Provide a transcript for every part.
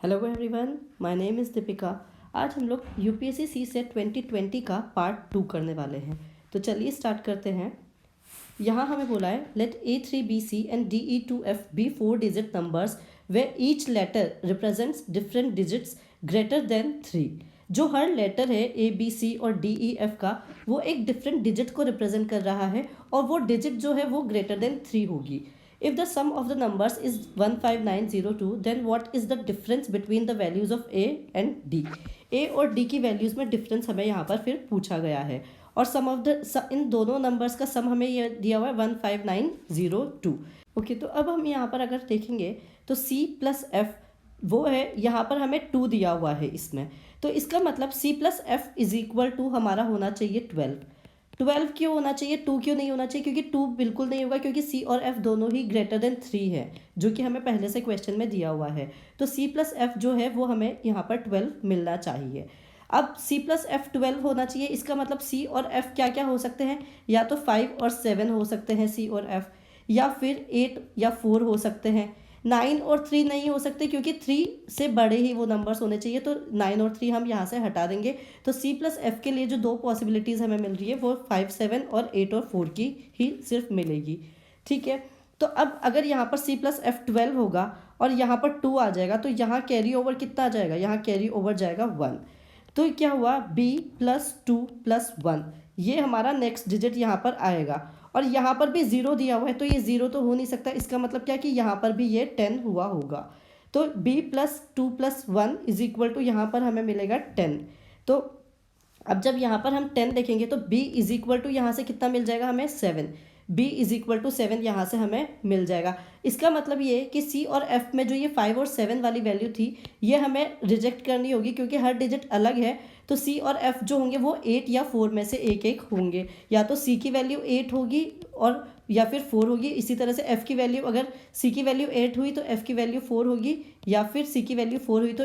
Hello everyone, my name is Deepika. आज हम लोग यूपीएससी सी सेट 2020 का पार्ट 2 करने वाले हैं। तो चलिए स्टार्ट करते हैं। यहाँ हमें बोला है let A3BC and DE2F be 4 digit numbers where each letter represents different digits greater than 3। जो हर लेटर है ABC और DEF का वो एक डिफरेंट डिजिट को रिप्रेजेंट कर रहा है और वो डिजिट जो है वो ग्रेटर देन 3 होगी। If the sum of the numbers is 15902, then what is the difference between the values of A and D? A और D की वैल्यूज़ में डिफरेंस हमें यहाँ पर फिर पूछा गया है और सम ऑफ द इन दोनों नंबर्स का सम हमें ये दिया हुआ है 15902। ओके, तो अब हम यहाँ पर अगर देखेंगे तो C प्लस F वो है, यहाँ पर हमें 2 दिया हुआ है इसमें, तो इसका मतलब C plus F is equal to हमारा होना चाहिए 12 क्यों होना चाहिए, 2 क्यों नहीं होना चाहिए? क्योंकि 2 बिल्कुल नहीं होगा, क्योंकि C और F दोनों ही ग्रेटर देन 3 है, जो कि हमें पहले से क्वेश्चन में दिया हुआ है। तो C प्लस F जो है वो हमें यहाँ पर 12 मिलना चाहिए। अब C प्लस F 12 होना चाहिए, इसका मतलब C और F क्या क्या हो सकते हैं? या तो 5 और 7 हो सकते हैं C और F, या फिर 8 या 4 हो सकते हैं। 9 और 3 नहीं हो सकते, क्योंकि 3 से बड़े ही वो नंबर्स होने चाहिए, तो 9 और 3 हम यहाँ से हटा देंगे। तो C प्लस F के लिए जो दो पॉसिबिलिटीज़ हमें मिल रही है वो 5, 7 और 8 और 4 की ही सिर्फ मिलेगी। ठीक है, तो अब अगर यहाँ पर C प्लस F 12 होगा और यहाँ पर 2 आ जाएगा, तो यहाँ कैरी ओवर कितना आ जाएगा? यहाँ कैरी ओवर जाएगा 1। तो क्या हुआ? B प्लस 2 प्लस 1, ये हमारा नेक्स्ट डिजिट यहाँ पर आएगा। और यहाँ पर भी 0 दिया हुआ है, तो ये 0 तो हो नहीं सकता। इसका मतलब क्या कि यहाँ पर भी ये 10 हुआ होगा। तो B plus 2 plus 1 is equal to यहाँ पर हमें मिलेगा 10। तो अब जब यहाँ पर हम 10 देखेंगे तो B इज इक्वल टू यहाँ से कितना मिल जाएगा हमें? 7। B इज इक्वल टू 7 यहाँ से हमें मिल जाएगा। इसका मतलब ये कि C और F में जो ये 5 और 7 वाली वैल्यू थी ये हमें रिजेक्ट करनी होगी, क्योंकि हर डिजिट अलग है। तो C और F जो होंगे वो 8 या 4 में से एक एक होंगे, या तो C की वैल्यू 8 होगी और या फिर 4 होगी। इसी तरह से F की वैल्यू, अगर C की वैल्यू 8 हुई तो F की वैल्यू 4 होगी, या फिर C की वैल्यू 4 हुई तो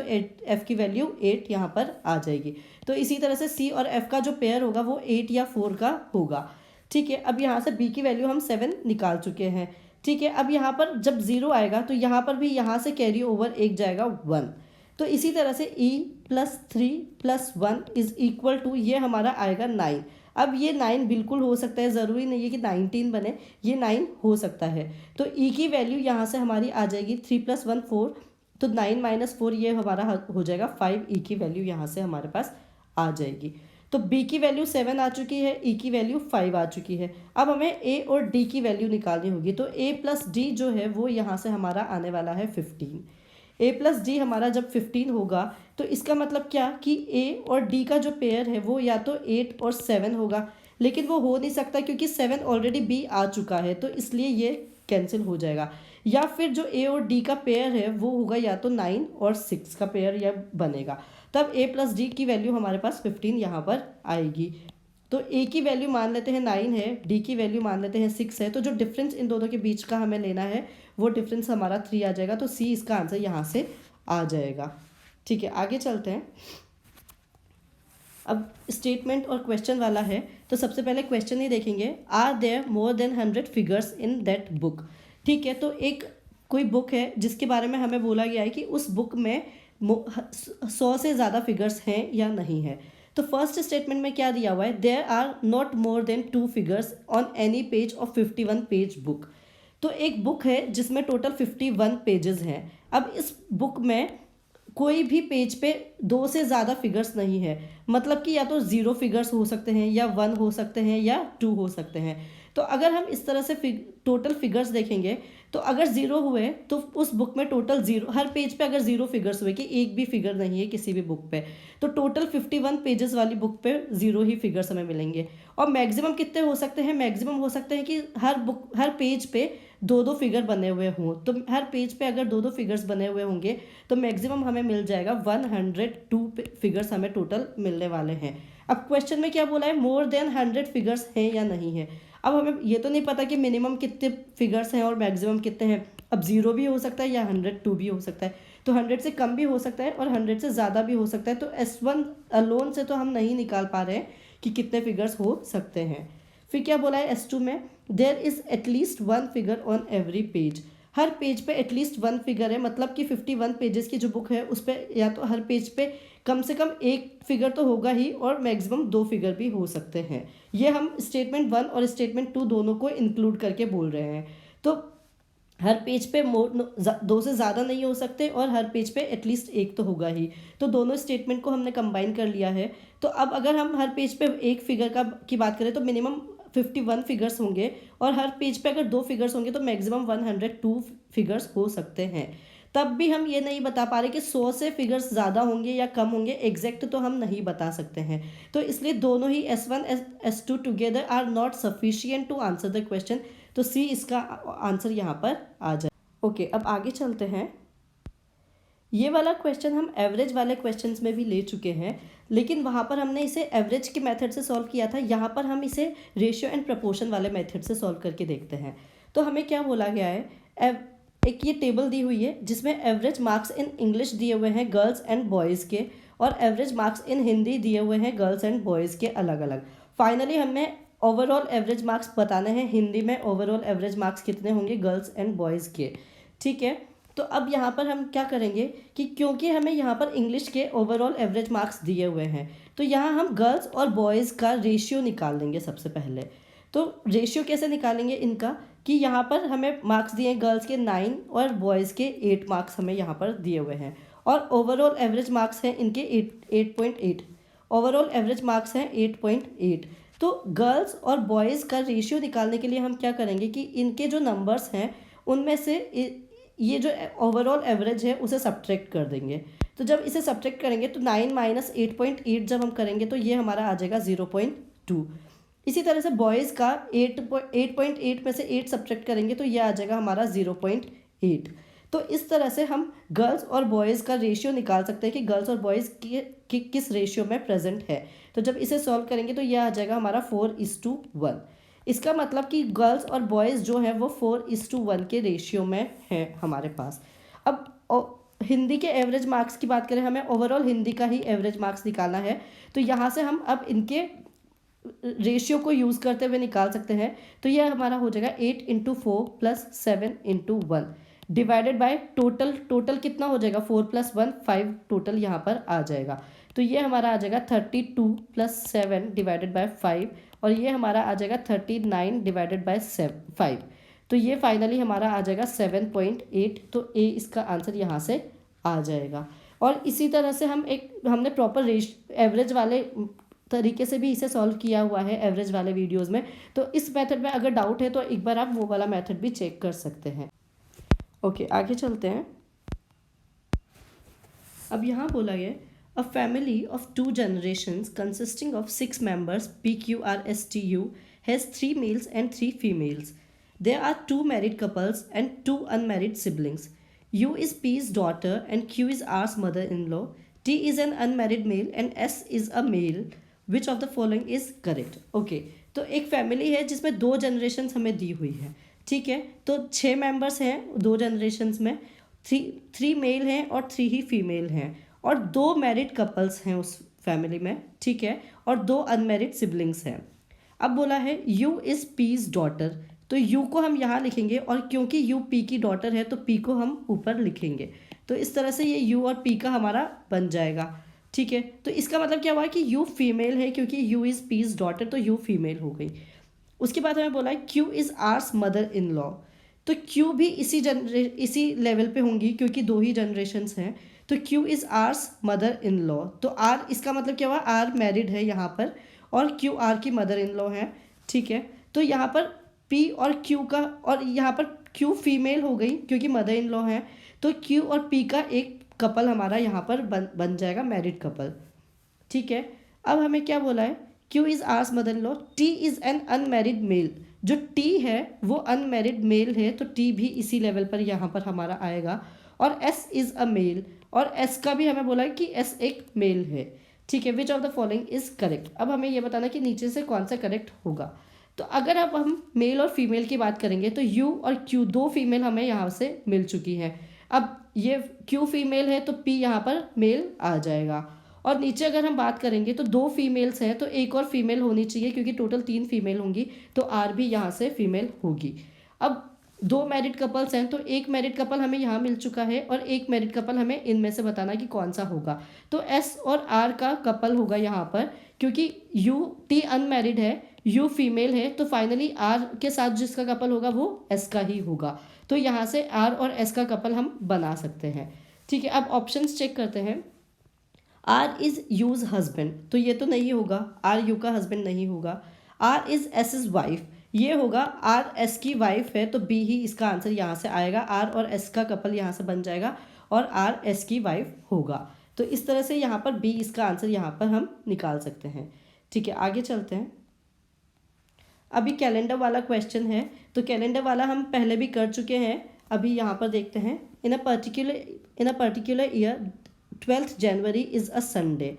F की वैल्यू 8 यहाँ पर आ जाएगी। तो इसी तरह से C और F का जो पेयर होगा वो 8 या 4 का होगा। ठीक है, अब यहाँ से B की वैल्यू हम 7 निकाल चुके हैं। ठीक है, अब यहाँ पर जब 0 आएगा तो यहाँ पर भी यहाँ से कैरी ओवर एक जाएगा 1। तो इसी तरह से E plus 3 plus 1 is equal to ये हमारा आएगा 9। अब ये 9 बिल्कुल हो सकता है, ज़रूरी नहीं है कि 19 बने, ये 9 हो सकता है। तो E की वैल्यू यहाँ से हमारी आ जाएगी 3 प्लस 1 4, तो 9 माइनस 4 ये हमारा हो जाएगा 5। E की वैल्यू यहाँ से हमारे पास आ जाएगी। तो B की वैल्यू 7 आ चुकी है, E की वैल्यू 5 आ चुकी है। अब हमें A और D की वैल्यू निकालनी होगी। तो A प्लस D जो है वो यहाँ से हमारा आने वाला है 15। A प्लस D हमारा जब 15 होगा तो इसका मतलब क्या कि A और D का जो पेयर है वो या तो 8 और 7 होगा, लेकिन वो हो नहीं सकता क्योंकि 7 ऑलरेडी B आ चुका है, तो इसलिए ये कैंसिल हो जाएगा। या फिर जो A और D का पेयर है वो होगा या तो 9 और 6 का पेयर या बनेगा। तब A प्लस D की वैल्यू हमारे पास 15 यहाँ पर आएगी। तो A की वैल्यू मान लेते हैं 9 है, D की वैल्यू मान लेते हैं 6 है, तो जो डिफरेंस इन दोनों के बीच का हमें लेना है वो डिफरेंस हमारा 3 आ जाएगा। तो C इसका आंसर यहाँ से आ जाएगा। ठीक है, आगे चलते हैं। अब स्टेटमेंट और क्वेश्चन वाला है, तो सबसे पहले क्वेश्चन ही देखेंगे। Are there more than 100 figures in that book? ठीक है, तो एक कोई बुक है जिसके बारे में हमें बोला गया है कि उस बुक में 100 से ज़्यादा फिगर्स हैं या नहीं है। तो फर्स्ट स्टेटमेंट में क्या दिया हुआ है? There are not more than 2 figures on any page of 51 page book. तो एक बुक है जिसमें टोटल 51 पेजेस हैं। अब इस बुक में कोई भी पेज पे 2 से ज़्यादा फिगर्स नहीं है, मतलब कि या तो 0 फिगर्स हो सकते हैं, या 1 हो सकते हैं, या 2 हो सकते हैं। तो अगर हम इस तरह से टोटल फिगर्स देखेंगे तो अगर 0 हुए तो उस बुक में टोटल 0, हर पेज पे अगर 0 फिगर्स हुए कि एक भी फिगर नहीं है किसी भी बुक पे, तो टोटल 51 पेजेस वाली बुक पे 0 ही फिगर्स हमें मिलेंगे। और मैक्सिमम कितने हो सकते हैं? मैक्सिमम हो सकते हैं कि हर पेज पे 2-2 फिगर बने हुए हों। तो हर पेज पे अगर 2-2 फिगर्स बने हुए होंगे तो मैक्सिमम हमें मिल जाएगा 102 फिगर्स हमें टोटल मिलने वाले हैं। अब क्वेश्चन में क्या बोला है? मोर देन 100 फिगर्स हैं या नहीं है। अब हमें ये तो नहीं पता कि मिनिमम कितने फिगर्स हैं और मैक्सिमम कितने हैं। अब 0 भी हो सकता है या 102 भी हो सकता है, तो 100 से कम भी हो सकता है और 100 से ज़्यादा भी हो सकता है। तो S1 अलोन से तो हम नहीं निकाल पा रहे हैं कि कितने फिगर्स हो सकते हैं। फिर क्या बोला है S2 में? There is at least 1 figure on every page. हर पेज पे एटलीस्ट 1 फिगर है, मतलब कि 51 पेजेस की जो बुक है उस पर या तो हर पेज पे कम से कम 1 फिगर तो होगा ही और मैक्सिमम 2 फिगर भी हो सकते हैं। ये हम स्टेटमेंट 1 और स्टेटमेंट 2 दोनों को इंक्लूड करके बोल रहे हैं। तो हर पेज पे 2 से ज़्यादा नहीं हो सकते और हर पेज पे एटलीस्ट 1 तो होगा ही। तो दोनों स्टेटमेंट को हमने कंबाइन कर लिया है। तो अब अगर हम हर पेज पे 1 फिगर की बात करें तो मिनिमम 51 फिगर्स होंगे और हर पेज पे अगर 2 फिगर्स होंगे तो मैक्सिमम 102 फिगर्स हो सकते हैं। तब भी हम ये नहीं बता पा रहे कि 100 से फिगर्स ज़्यादा होंगे या कम होंगे, एग्जैक्ट तो हम नहीं बता सकते हैं। तो इसलिए दोनों ही S1 S2 together are not sufficient to answer the question. तो सी इसका आंसर यहाँ पर आ जाए। ओके, अब आगे चलते हैं। ये वाला क्वेश्चन हम एवरेज वाले क्वेश्चंस में भी ले चुके हैं, लेकिन वहाँ पर हमने इसे एवरेज के मेथड से सॉल्व किया था। यहाँ पर हम इसे रेशियो एंड प्रपोर्शन वाले मेथड से सॉल्व करके देखते हैं। तो हमें क्या बोला गया है, एक ये टेबल दी हुई है जिसमें एवरेज मार्क्स इन इंग्लिश दिए हुए हैं गर्ल्स एंड बॉयज़ के और एवरेज मार्क्स इन हिंदी दिए हुए हैं गर्ल्स एंड बॉयज़ के अलग अलग। फाइनली हमें ओवरऑल एवरेज मार्क्स बताने हैं। हिंदी में ओवरऑल एवरेज मार्क्स कितने होंगे गर्ल्स एंड बॉयज़ के, ठीक है। तो अब यहाँ पर हम क्या करेंगे कि क्योंकि हमें यहाँ पर इंग्लिश के ओवरऑल एवरेज मार्क्स दिए हुए हैं तो यहाँ हम गर्ल्स और बॉयज़ का रेशियो निकाल देंगे सबसे पहले। तो रेशियो कैसे निकालेंगे इनका कि यहाँ पर हमें मार्क्स दिए हैं गर्ल्स के 9 और बॉयज़ के 8 मार्क्स हमें यहाँ पर दिए हुए हैं और ओवरऑल एवरेज मार्क्स हैं इनके 8.8। ओवरऑल एवरेज मार्क्स हैं 8.8। तो गर्ल्स और बॉयज़ का रेशियो निकालने के लिए हम क्या करेंगे कि इनके जो नंबर्स हैं उनमें से ये जो ओवरऑल एवरेज है उसे सब्ट्रैक्ट कर देंगे। तो जब इसे सब्ट्रैक्ट करेंगे तो 9 माइनस 8.8 जब हम करेंगे तो ये हमारा आ जाएगा 0.2। इसी तरह से बॉयज़ का 8.8 में से 8 सब्ट्रैक्ट करेंगे तो ये आ जाएगा हमारा 0.8। तो इस तरह से हम गर्ल्स और बॉयज़ का रेशियो निकाल सकते हैं कि गर्ल्स और बॉयज़ की किस रेशियो में प्रेजेंट है। तो जब इसे सॉल्व करेंगे तो यह आ जाएगा हमारा 4:1। इसका मतलब कि गर्ल्स और बॉयज़ जो है वो 4:1 के रेशियो में है हमारे पास। अब हिंदी के एवरेज मार्क्स की बात करें, हमें ओवरऑल हिंदी का ही एवरेज मार्क्स निकालना है। तो यहाँ से हम अब इनके रेशियो को यूज़ करते हुए निकाल सकते हैं। तो यह हमारा हो जाएगा 8 × 4 + 7 × 1 डिवाइडेड बाय टोटल कितना हो जाएगा 4 + 1 5 टोटल यहाँ पर आ जाएगा। तो ये हमारा आ जाएगा 32 + 7 डिवाइडेड बाय 5 और ये हमारा आ जाएगा 39 डिवाइडेड बाय 5। तो ये फाइनली हमारा आ जाएगा 7.8। तो ए इसका आंसर यहाँ से आ जाएगा। और इसी तरह से हमने प्रॉपर एवरेज वाले तरीके से भी इसे सॉल्व किया हुआ है एवरेज वाले वीडियोस में। तो इस मेथड में अगर डाउट है तो एक बार आप वो वाला मेथड भी चेक कर सकते हैं। ओके, आगे चलते हैं। अब यहाँ बोला गया A family of 2 generations consisting of 6 members PQRSTU has 3 males and 3 females. There are 2 married couples and 2 unmarried siblings. U is P's daughter and Q is R's mother-in-law. T is an unmarried male and S is a male. Which of the following is correct? Okay, तो एक family है जिसमें 2 generations हमें दी हुई है, ठीक है। तो 6 मेंबर्स हैं 2 जनरेशन्स में, 3 मेल हैं और 3 ही फीमेल हैं और 2 मैरिड कपल्स हैं उस फैमिली में, ठीक है, और 2 अनमैरिड सिबलिंग्स हैं। अब बोला है यू इज़ पीज डॉटर, तो यू को हम यहाँ लिखेंगे और क्योंकि यू पी की डॉटर है तो पी को हम ऊपर लिखेंगे। तो इस तरह से ये यू और पी का हमारा बन जाएगा, ठीक है। तो इसका मतलब क्या हुआ कि यू फीमेल है क्योंकि यू इज़ पीज डॉटर, तो यू फीमेल हो गई। उसके बाद हमें बोला है Q is R's mother in law, तो क्यू भी इसी लेवल पे होंगी क्योंकि 2 ही जनरेशन्स हैं। तो Q is R's mother in law, तो R इसका मतलब क्या हुआ R मैरिड है यहाँ पर और Q R की मदर इन लॉ है, ठीक है। तो यहाँ पर P और Q का, और यहाँ पर Q फीमेल हो गई क्योंकि मदर इन लॉ है, तो Q और P का एक कपल हमारा यहाँ पर बन जाएगा मैरिड कपल, ठीक है। अब हमें क्या बोला है Q is R's mother in law, T is an unmarried male, जो T है वो अनमैरिड मेल है तो T भी इसी लेवल पर यहाँ पर हमारा आएगा। और S इज़ अ मेल, और S का भी हमें बोला है कि S एक मेल है, ठीक है। विच of the following is correct. अब हमें ये बताना कि नीचे से कौन सा करेक्ट होगा। तो अगर अब हम मेल और फीमेल की बात करेंगे तो U और Q 2 फीमेल हमें यहाँ से मिल चुकी हैं। अब ये Q फीमेल है तो P यहाँ पर मेल आ जाएगा। और नीचे अगर हम बात करेंगे तो 2 फीमेल्स हैं तो एक और फीमेल होनी चाहिए क्योंकि टोटल 3 फीमेल होंगी, तो R भी यहाँ से फीमेल होगी। अब 2 मैरिड कपल्स हैं, तो एक मैरिड कपल हमें यहाँ मिल चुका है और एक मैरिड कपल हमें इनमें से बताना कि कौन सा होगा। तो एस और आर का कपल होगा यहाँ पर, क्योंकि यू टी अनमैरिड है, यू फीमेल है, तो फाइनली आर के साथ जिसका कपल होगा वो एस का ही होगा। तो यहाँ से आर और एस का कपल हम बना सकते हैं। ठीक है, अब ऑप्शंस चेक करते हैं। आर इज यूज हस्बैंड, तो ये तो नहीं होगा, आर यू का हस्बैंड नहीं होगा। R is S is wife, ये होगा, आर एस की वाइफ है, तो बी ही इसका आंसर यहाँ से आएगा। आर और एस का कपल यहाँ से बन जाएगा और आर एस की वाइफ होगा। तो इस तरह से यहाँ पर बी इसका आंसर यहाँ पर हम निकाल सकते हैं। ठीक है, आगे चलते हैं। अभी कैलेंडर वाला क्वेश्चन है, तो कैलेंडर वाला हम पहले भी कर चुके हैं। अभी यहाँ पर देखते हैं। In a particular year 12th January is a Sunday,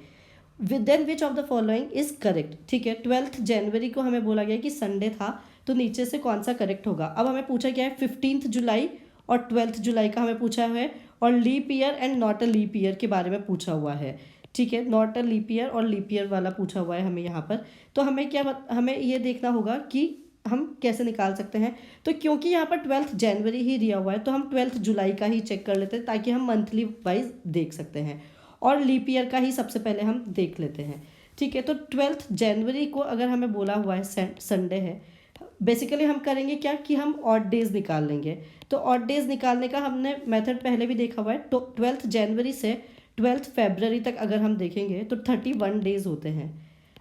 then which of the following is correct. ठीक है, 12th जनवरी को हमें बोला गया कि संडे था, तो नीचे से कौन सा करेक्ट होगा। अब हमें पूछा क्या है, 15th जुलाई और 12th जुलाई का हमें पूछा है, और leap year and not a leap year के बारे में पूछा हुआ है। ठीक है, नॉट अ लीप ईयर और लीप ईयर वाला पूछा हुआ है हमें यहाँ पर। तो हमें ये देखना होगा कि हम कैसे निकाल सकते हैं। तो क्योंकि यहाँ पर 12th जनवरी ही दिया हुआ है, तो हम 12th जुलाई का ही चेक कर लेते हैं, ताकि हम मंथली वाइज देख सकते हैं, और लीप ईयर का ही सबसे पहले हम देख लेते हैं। ठीक है, तो 12th जनवरी को अगर हमें बोला हुआ है संडे है, बेसिकली हम करेंगे क्या कि हम ऑड डेज निकाल लेंगे। तो ऑड डेज निकालने का हमने मेथड पहले भी देखा हुआ है। तो 12th जनवरी से 12th फरवरी तक अगर हम देखेंगे तो 31 डेज होते हैं।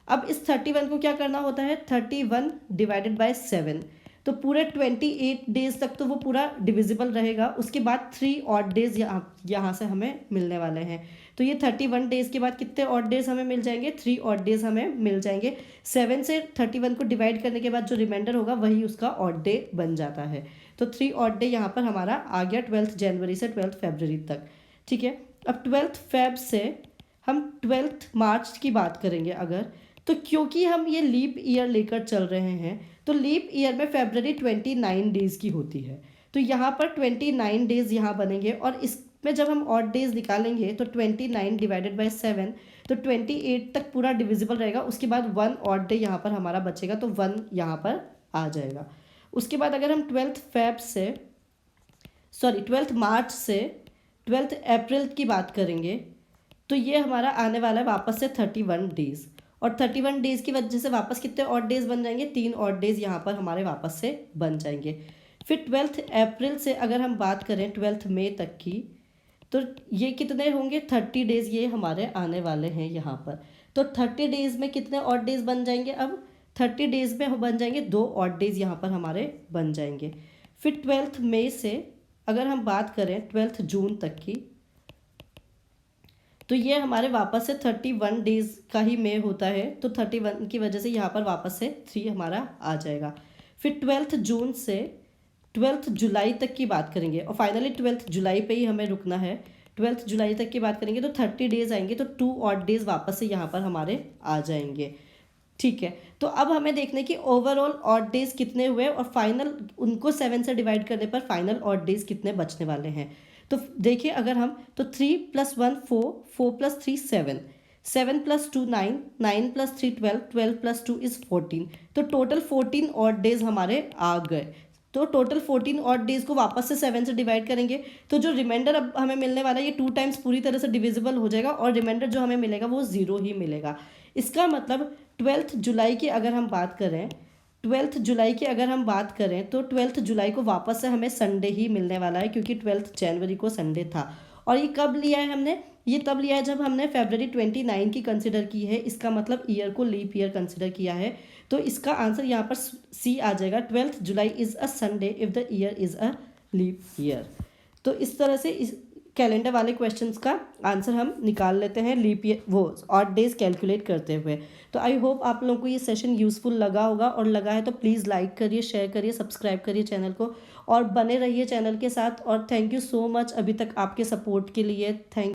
अब इस 31 को क्या करना होता है, 31 डिवाइडेड बाय 7, तो पूरे 28 डेज तक तो वो पूरा डिविजिबल रहेगा। उसके बाद 3 ऑड डेज यहाँ से हमें मिलने वाले हैं। तो ये 31 डेज के बाद कितने ऑड डेज हमें मिल जाएंगे, 3 ऑड डेज हमें मिल जाएंगे। 7 से 31 को डिवाइड करने के बाद जो रिमाइंडर होगा वही उसका ऑड डे बन जाता है। तो 3 ऑड डे यहाँ पर हमारा आ गया 12th जनवरी से 12th फरवरी तक। ठीक है, अब 12th फेब से हम 12th मार्च की बात करेंगे अगर, तो क्योंकि हम ये लीप ईयर लेकर चल रहे हैं, तो लीप ईयर में फरवरी 29 डेज़ की होती है। तो यहाँ पर 29 डेज़ यहाँ बनेंगे, और इसमें जब हम ऑड डेज़ निकालेंगे तो 29 डिवाइडेड बाय 7, तो 28 तक पूरा डिविजिबल रहेगा। उसके बाद 1 ऑड डे यहाँ पर हमारा बचेगा, तो 1 यहाँ पर आ जाएगा। उसके बाद अगर हम 12th मार्च से 12th अप्रैल की बात करेंगे, तो ये हमारा आने वाला है वापस से 31 डेज़, और 31 डेज़ की वजह से वापस कितने ऑड डेज़ बन जाएंगे, 3 ऑड डेज़ यहाँ पर हमारे वापस से बन जाएंगे। फिर 12th अप्रैल से अगर हम बात करें 12th मई तक की, तो ये कितने होंगे, 30 डेज़ ये हमारे आने वाले हैं यहाँ पर। तो 30 डेज़ में कितने ऑड डेज़ बन जाएंगे, अब 30 डेज़ में बन जाएंगे 2 ऑड डेज़ यहाँ पर हमारे बन जाएंगे। फिर 12th मई से अगर हम बात करें 12th जून तक की, तो ये हमारे वापस से 31 डेज़ का ही में होता है, तो 31 की वजह से यहाँ पर वापस से 3 हमारा आ जाएगा। फिर 12th जून से 12th जुलाई तक की बात करेंगे, और फाइनली 12th जुलाई पे ही हमें रुकना है। 12th जुलाई तक की बात करेंगे तो 30 डेज़ आएंगे, तो 2 ऑड डेज़ वापस से यहाँ पर हमारे आ जाएंगे। ठीक है, तो अब हमें देखने कि ओवरऑल ऑड डेज़ कितने हुए, और फाइनल उनको 7 से डिवाइड करने पर फाइनल ऑड डेज़ कितने बचने वाले हैं। तो देखिए अगर हम, तो 3 + 1 4, 4 + 3 7, 7 + 2 9, 9 + 3 12, 12 + 2 इज़ 14, तो टोटल 14 ऑड डेज़ हमारे आ गए। तो टोटल 14 ऑड डेज़ को वापस से 7 से डिवाइड करेंगे, तो जो रिमाइंडर अब हमें मिलने वाला है ये 2 टाइम्स पूरी तरह से डिविजिबल हो जाएगा, और रिमाइंडर जो हमें मिलेगा वो 0 ही मिलेगा। इसका मतलब 12th जुलाई की अगर हम बात करें, 12th जुलाई की अगर हम बात करें तो 12th जुलाई को वापस से हमें संडे ही मिलने वाला है, क्योंकि 12th जनवरी को संडे था। और ये कब लिया है हमने, ये तब लिया है जब हमने फरवरी 29 की कंसिडर की है। इसका मतलब ईयर को लीप ईयर कंसिडर किया है। तो इसका आंसर यहाँ पर सी आ जाएगा, 12th July is a Sunday if the year is a leap year. तो इस तरह से इस कैलेंडर वाले क्वेश्चंस का आंसर हम निकाल लेते हैं लीप ईयर वो ऑड डेज कैलकुलेट करते हुए। तो आई होप आप लोगों को ये सेशन यूज़फुल लगा होगा, और लगा है तो प्लीज़ लाइक करिए, शेयर करिए, सब्सक्राइब करिए चैनल को, और बने रहिए चैनल के साथ। और थैंक यू सो मच अभी तक आपके सपोर्ट के लिए। थैंक